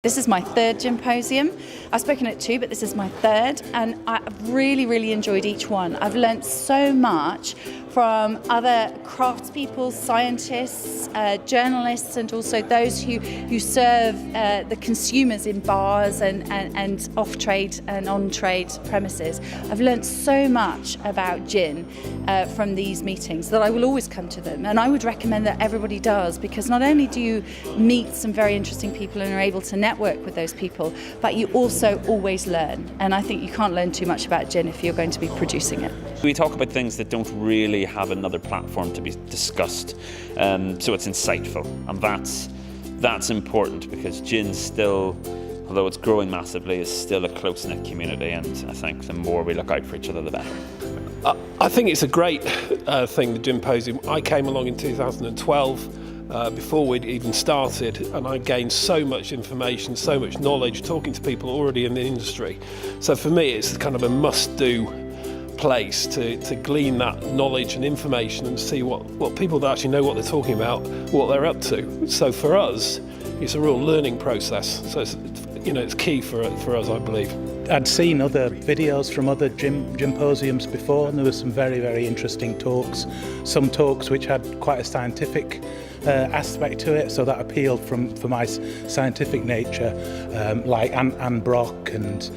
This is my third Ginposium. I've spoken at two, but this is my third, and I've really enjoyed each one. I've learnt so much from other craftspeople, scientists, journalists, and also those who serve the consumers in bars and off-trade and on-trade premises. I've learnt so much about gin from these meetings that I will always come to them, and I would recommend that everybody does, because not only do you meet some very interesting people and are able to network with those people, but you also always learn, and I think you can't learn too much about gin if you're going to be producing it. We talk about things that don't really have another platform to be discussed, so it's insightful, and that's important, because gin still, although it's growing massively, is still a close-knit community, and I think the more we look out for each other, the better. I think it's a great thing, the Ginposium. I came along in 2012 before we'd even started, and I gained so much information, so much knowledge, talking to people already in the industry. So for me, it's kind of a must-do place to glean that knowledge and information and see what people that actually know what they're talking about, what they're up to. So for us, it's a real learning process. So it's key for us, I believe. I'd seen other videos from other Ginposiums before, and there were some very interesting talks. Some talks which had quite a scientific aspect to it, so that appealed for my scientific nature, like Anne Brock and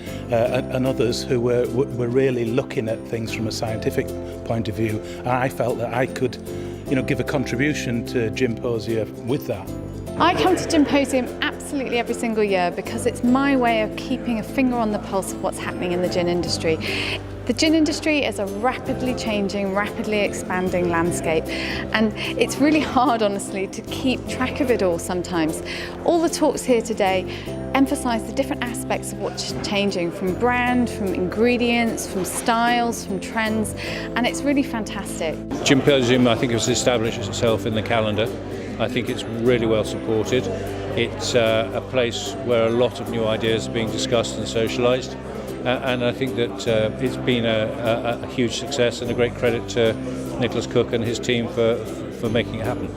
others who were really looking at things from a scientific point of view. And I felt that I could, give a contribution to Ginposia with that. I come to Ginposium absolutely every single year because it's my way of keeping a finger on the pulse of what's happening in the gin industry. The gin industry is a rapidly changing, rapidly expanding landscape, and it's really hard, honestly, to keep track of it all sometimes. All the talks here today emphasise the different aspects of what's changing, from brand, from ingredients, from styles, from trends, and it's really fantastic. Ginposium, I think, has established itself in the calendar. I think it's really well supported. It's a place where a lot of new ideas are being discussed and socialised, and I think that it's been a huge success, and a great credit to Nicholas Cook and his team for making it happen.